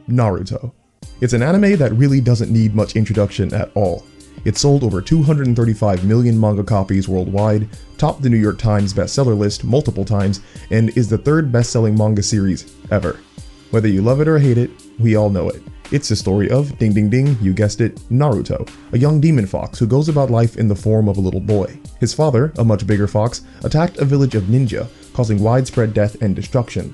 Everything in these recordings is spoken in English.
Naruto. It's an anime that really doesn't need much introduction at all. It sold over 235 million manga copies worldwide, topped the New York Times bestseller list multiple times, and is the third best-selling manga series ever. Whether you love it or hate it, we all know it. It's the story of, ding ding ding, you guessed it, Naruto, a young demon fox who goes about life in the form of a little boy. His father, a much bigger fox, attacked a village of ninja, causing widespread death and destruction.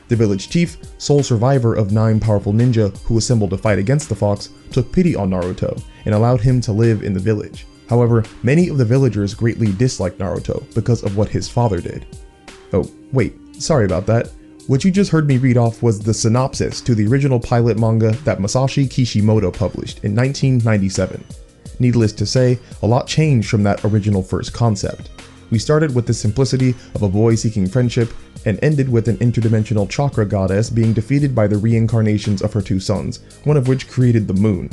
The village chief, sole survivor of 9 powerful ninja who assembled to fight against the fox, took pity on Naruto and allowed him to live in the village. However, many of the villagers greatly disliked Naruto because of what his father did. Oh, wait, sorry about that. What you just heard me read off was the synopsis to the original pilot manga that Masashi Kishimoto published in 1997. Needless to say, a lot changed from that original first concept. We started with the simplicity of a boy seeking friendship and ended with an interdimensional chakra goddess being defeated by the reincarnations of her 2 sons, one of which created the moon.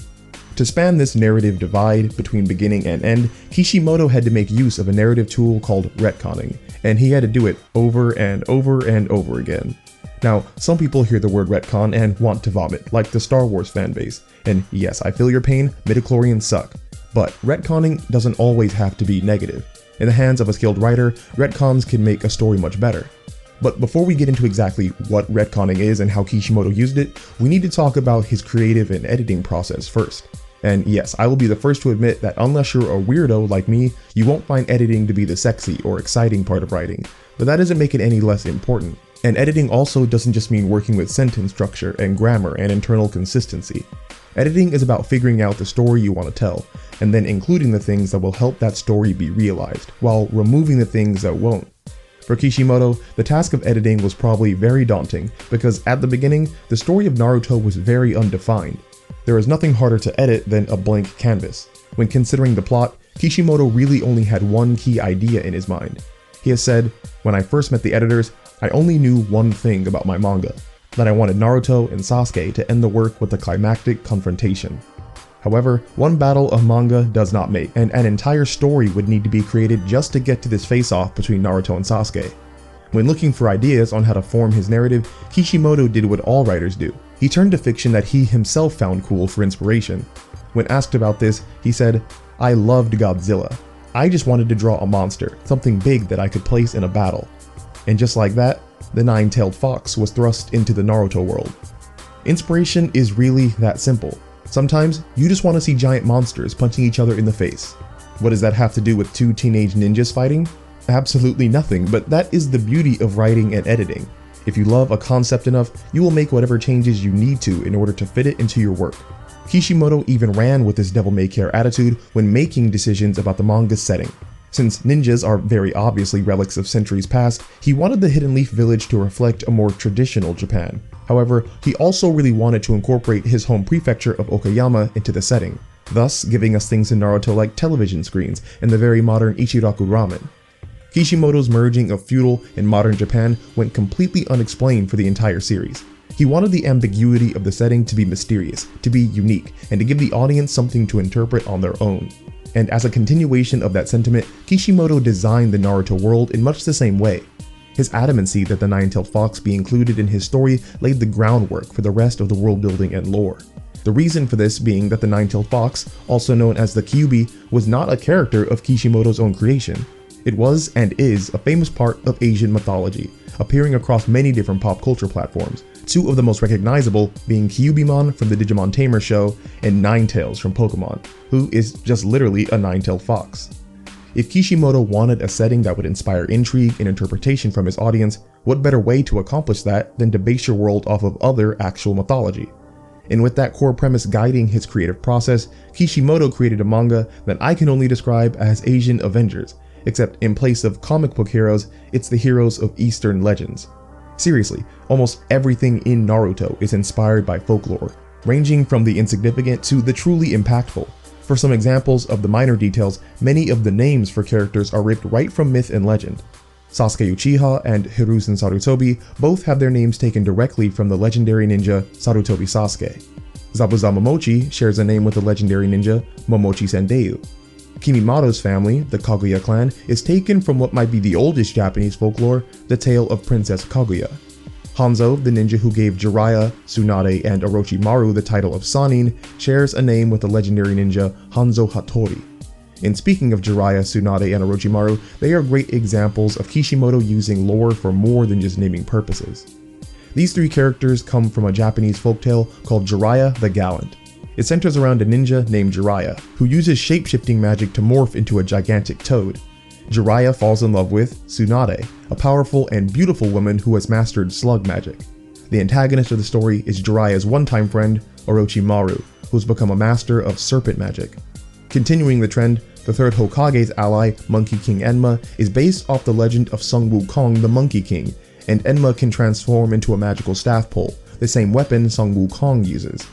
To span this narrative divide between beginning and end, Kishimoto had to make use of a narrative tool called retconning, and he had to do it over and over and over again. Now, some people hear the word retcon and want to vomit, like the Star Wars fanbase, and yes, I feel your pain, midichlorians suck. But retconning doesn't always have to be negative. In the hands of a skilled writer, retcons can make a story much better. But before we get into exactly what retconning is and how Kishimoto used it, we need to talk about his creative and editing process first. And yes, I will be the first to admit that unless you're a weirdo like me, you won't find editing to be the sexy or exciting part of writing, but that doesn't make it any less important. And editing also doesn't just mean working with sentence structure and grammar and internal consistency. Editing is about figuring out the story you want to tell, and then including the things that will help that story be realized, while removing the things that won't. For Kishimoto, the task of editing was probably very daunting, because at the beginning, the story of Naruto was very undefined. There is nothing harder to edit than a blank canvas. When considering the plot, Kishimoto really only had one key idea in his mind. He has said, "When I first met the editors, I only knew one thing about my manga, that I wanted Naruto and Sasuke to end the work with a climactic confrontation." However, one battle of manga does not make, and an entire story would need to be created just to get to this face-off between Naruto and Sasuke. When looking for ideas on how to form his narrative, Kishimoto did what all writers do. He turned to fiction that he himself found cool for inspiration. When asked about this, he said, "I loved Godzilla. I just wanted to draw a monster, something big that I could place in a battle." And just like that, the 9-tailed fox was thrust into the Naruto world. Inspiration is really that simple. Sometimes, you just want to see giant monsters punching each other in the face. What does that have to do with 2 teenage ninjas fighting? Absolutely nothing, but that is the beauty of writing and editing. If you love a concept enough, you will make whatever changes you need to in order to fit it into your work. Kishimoto even ran with this devil-may-care attitude when making decisions about the manga's setting. Since ninjas are very obviously relics of centuries past, he wanted the Hidden Leaf village to reflect a more traditional Japan. However, he also really wanted to incorporate his home prefecture of Okayama into the setting, thus giving us things in Naruto like television screens and the very modern Ichiraku ramen. Kishimoto's merging of feudal and modern Japan went completely unexplained for the entire series. He wanted the ambiguity of the setting to be mysterious, to be unique, and to give the audience something to interpret on their own. And as a continuation of that sentiment, Kishimoto designed the Naruto world in much the same way. His adamancy that the 9-tailed fox be included in his story laid the groundwork for the rest of the world building and lore. The reason for this being that the 9-tailed fox, also known as the KYUUBI, was not a character of Kishimoto's own creation. It was and is a famous part of Asian mythology, appearing across many different pop culture platforms, 2 of the most recognizable being KYUUBImon from the Digimon Tamer show and Ninetales from Pokemon, who is just literally a 9-tailed fox. If Kishimoto wanted a setting that would inspire intrigue and interpretation from his audience, what better way to accomplish that than to base your world off of other actual mythology? And with that core premise guiding his creative process, Kishimoto created a manga that I can only describe as Asian Avengers, except in place of comic book heroes, it's the heroes of Eastern legends. Seriously, almost everything in Naruto is inspired by folklore, ranging from the insignificant to the truly impactful. For some examples of the minor details, many of the names for characters are ripped right from myth and legend. Sasuke Uchiha and Hiruzen Sarutobi both have their names taken directly from the legendary ninja Sarutobi Sasuke. Zabuza Momochi shares a name with the legendary ninja Momochi Sandayu. Kimimato's family, the Kaguya clan, is taken from what might be the oldest Japanese folklore, the tale of Princess Kaguya. Hanzo, the ninja who gave Jiraiya, Tsunade, and Orochimaru the title of Sannin, shares a name with the legendary ninja Hanzo Hattori. And speaking of Jiraiya, Tsunade, and Orochimaru, they are great examples of Kishimoto using lore for more than just naming purposes. These three characters come from a Japanese folktale called Jiraiya the Gallant. It centers around a ninja named Jiraiya, who uses shape-shifting magic to morph into a gigantic toad. Jiraiya falls in love with Tsunade, a powerful and beautiful woman who has mastered slug magic. The antagonist of the story is Jiraiya's one-time friend, Orochimaru, who's become a master of serpent magic. Continuing the trend, the third Hokage's ally, Monkey King Enma, is based off the legend of Sun Wukong the Monkey King, and Enma can transform into a magical staff pole, the same weapon Sun Wukong uses.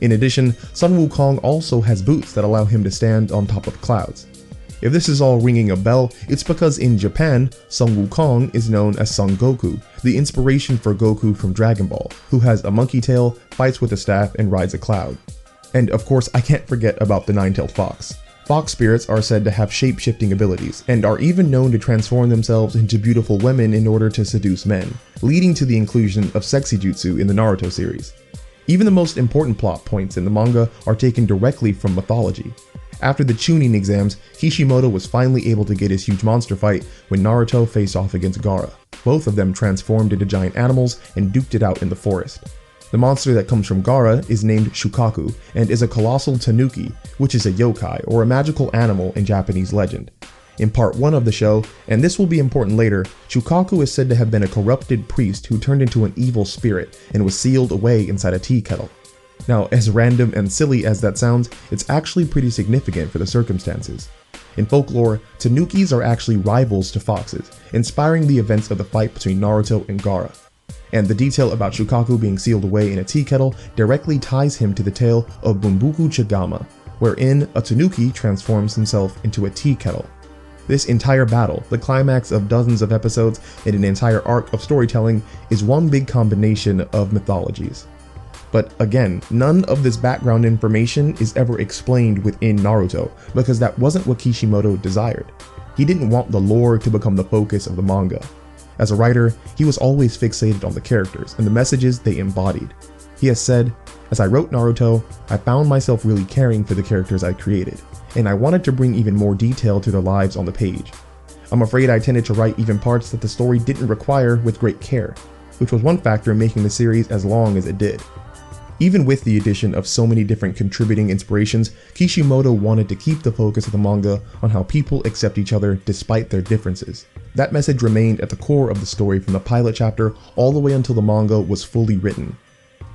In addition, Sun Wukong also has boots that allow him to stand on top of clouds. If this is all ringing a bell, it's because in Japan, Sun Wukong is known as Son Goku, the inspiration for Goku from Dragon Ball, who has a monkey tail, fights with a staff, and rides a cloud. And of course, I can't forget about the nine-tailed fox. Fox spirits are said to have shape-shifting abilities, and are even known to transform themselves into beautiful women in order to seduce men, leading to the inclusion of sexy jutsu in the Naruto series. Even the most important plot points in the manga are taken directly from mythology. After the Chunin exams, Kishimoto was finally able to get his huge monster fight when Naruto faced off against Gaara. Both of them transformed into giant animals and duked it out in the forest. The monster that comes from Gaara is named Shukaku and is a colossal tanuki, which is a yokai or a magical animal in Japanese legend. In part 1 of the show, and this will be important later, Shukaku is said to have been a corrupted priest who turned into an evil spirit and was sealed away inside a tea kettle. Now, as random and silly as that sounds, it's actually pretty significant for the circumstances. In folklore, tanukis are actually rivals to foxes, inspiring the events of the fight between Naruto and Gaara. And the detail about Shukaku being sealed away in a tea kettle directly ties him to the tale of Bunbuku Chagama, wherein a tanuki transforms himself into a tea kettle. This entire battle, the climax of dozens of episodes and an entire arc of storytelling, is one big combination of mythologies. But again, none of this background information is ever explained within Naruto, because that wasn't what Kishimoto desired. He didn't want the lore to become the focus of the manga. As a writer, he was always fixated on the characters and the messages they embodied. He has said, "As I wrote Naruto, I found myself really caring for the characters I created, and I wanted to bring even more detail to their lives on the page. I'm afraid I tended to write even parts that the story didn't require with great care, which was one factor in making the series as long as it did." Even with the addition of so many different contributing inspirations, Kishimoto wanted to keep the focus of the manga on how people accept each other despite their differences. That message remained at the core of the story from the pilot chapter all the way until the manga was fully written.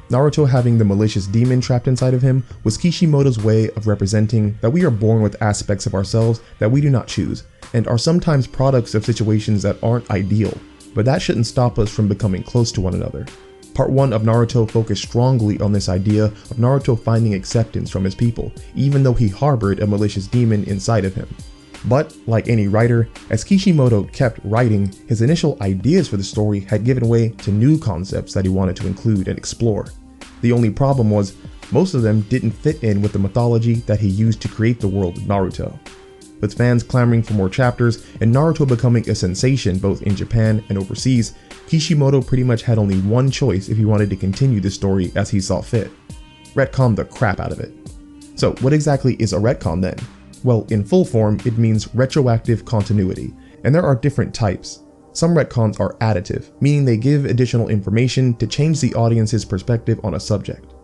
Naruto having the malicious demon trapped inside of him was Kishimoto's way of representing that we are born with aspects of ourselves that we do not choose, and are sometimes products of situations that aren't ideal, but that shouldn't stop us from becoming close to one another. Part 1 of Naruto focused strongly on this idea of Naruto finding acceptance from his people, even though he harbored a malicious demon inside of him. But, like any writer, as Kishimoto kept writing, his initial ideas for the story had given way to new concepts that he wanted to include and explore. The only problem was, most of them didn't fit in with the mythology that he used to create the world of Naruto. With fans clamoring for more chapters and Naruto becoming a sensation both in Japan and overseas, Kishimoto pretty much had only one choice if he wanted to continue the story as he saw fit: retcon the crap out of it. So what exactly is a retcon then? Well, in full form, it means retroactive continuity, and there are different types. Some retcons are additive, meaning they give additional information to change the audience's perspective on a subject.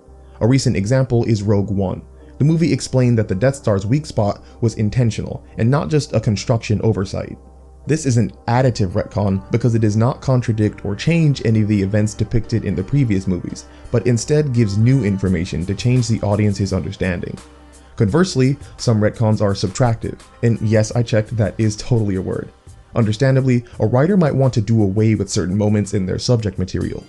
A recent example is Rogue One. The movie explained that the Death Star's weak spot was intentional and not just a construction oversight. This is an additive retcon because it does not contradict or change any of the events depicted in the previous movies, but instead gives new information to change the audience's understanding. Conversely, some retcons are subtractive, and yes, I checked, that is totally a word. Understandably, a writer might want to do away with certain moments in their subject material.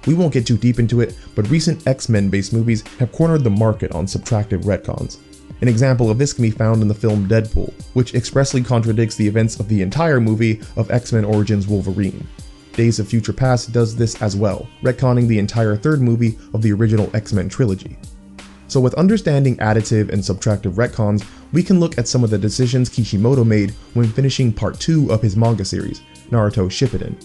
We won't get too deep into it, but recent X-Men based movies have cornered the market on subtractive retcons. An example of this can be found in the film Deadpool, which expressly contradicts the events of the entire movie of X-Men Origins Wolverine. Days of Future Past does this as well, retconning the entire third movie of the original X-Men trilogy. So with understanding additive and subtractive retcons, we can look at some of the decisions Kishimoto made when finishing part 2 of his manga series, Naruto Shippuden.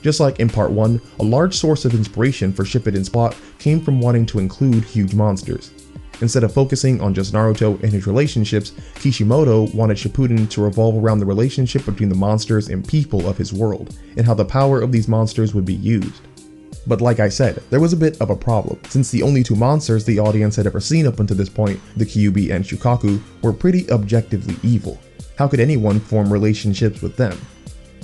Just like in part 1, a large source of inspiration for Shippuden's plot came from wanting to include huge monsters. Instead of focusing on just Naruto and his relationships, Kishimoto wanted Shippuden to revolve around the relationship between the monsters and people of his world, and how the power of these monsters would be used. But like I said, there was a bit of a problem, since the only two monsters the audience had ever seen up until this point, the KYUUBI and Shukaku, were pretty objectively evil. How could anyone form relationships with them?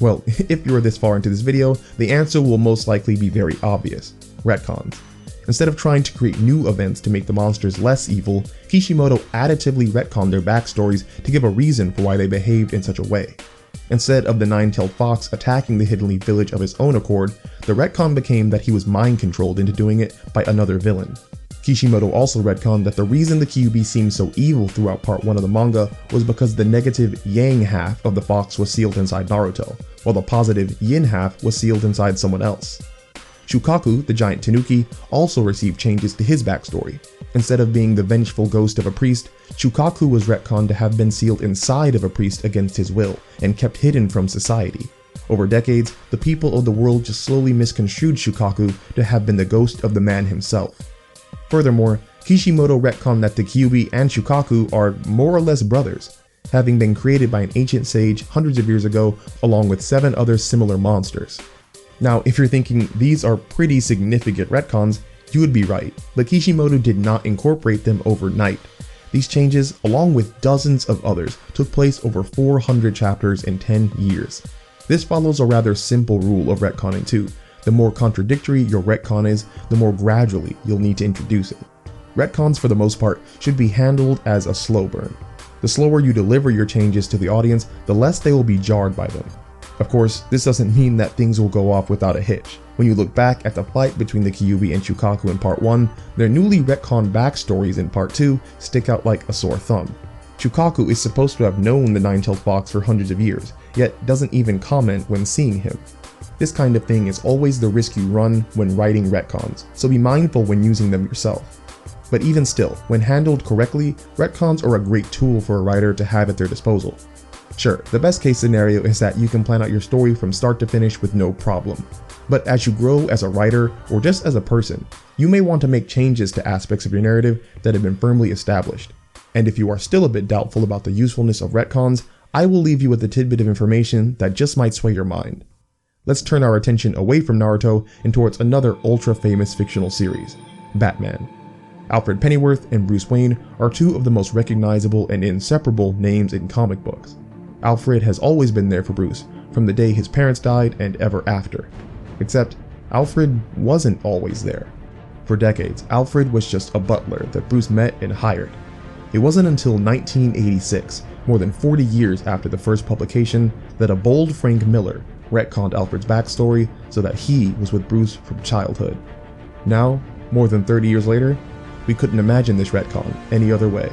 Well, if you are this far into this video, the answer will most likely be very obvious: retcons. Instead of trying to create new events to make the monsters less evil, Kishimoto additively retconned their backstories to give a reason for why they behaved in such a way. Instead of the nine-tailed fox attacking the Hidden Leaf village of his own accord, the retcon became that he was mind-controlled into doing it by another villain. Kishimoto also retconned that the reason the KYUUBI seemed so evil throughout part 1 of the manga was because the negative yang half of the fox was sealed inside Naruto, while the positive yin half was sealed inside someone else. Shukaku, the giant tanuki, also received changes to his backstory. Instead of being the vengeful ghost of a priest, Shukaku was retconned to have been sealed inside of a priest against his will, and kept hidden from society. Over decades, the people of the world just slowly misconstrued Shukaku to have been the ghost of the man himself. Furthermore, Kishimoto retconned that the KYUUBI and Shukaku are more or less brothers, having been created by an ancient sage hundreds of years ago along with 7 other similar monsters. Now, if you're thinking these are pretty significant retcons, you would be right, but Kishimoto did not incorporate them overnight. These changes, along with dozens of others, took place over 400 chapters in 10 years. This follows a rather simple rule of retconning too. The more contradictory your retcon is, the more gradually you'll need to introduce it. Retcons, for the most part, should be handled as a slow burn. The slower you deliver your changes to the audience, the less they will be jarred by them. Of course, this doesn't mean that things will go off without a hitch. When you look back at the fight between the KYUUBI and Shukaku in part 1, their newly retconned backstories in part 2 stick out like a sore thumb. Shukaku is supposed to have known the nine-tailed fox for hundreds of years, yet doesn't even comment when seeing him. This kind of thing is always the risk you run when writing retcons, so be mindful when using them yourself. But even still, when handled correctly, retcons are a great tool for a writer to have at their disposal. Sure, the best case scenario is that you can plan out your story from start to finish with no problem. But as you grow as a writer, or just as a person, you may want to make changes to aspects of your narrative that have been firmly established. And if you are still a bit doubtful about the usefulness of retcons, I will leave you with a tidbit of information that just might sway your mind. Let's turn our attention away from Naruto and towards another ultra-famous fictional series, Batman. Alfred Pennyworth and Bruce Wayne are two of the most recognizable and inseparable names in comic books. Alfred has always been there for Bruce, from the day his parents died and ever after. Except, Alfred wasn't always there. For decades, Alfred was just a butler that Bruce met and hired. It wasn't until 1986, more than 40 years after the first publication, that a bold Frank Miller retconned Alfred's backstory so that he was with Bruce from childhood. Now, more than 30 years later, we couldn't imagine this retcon any other way.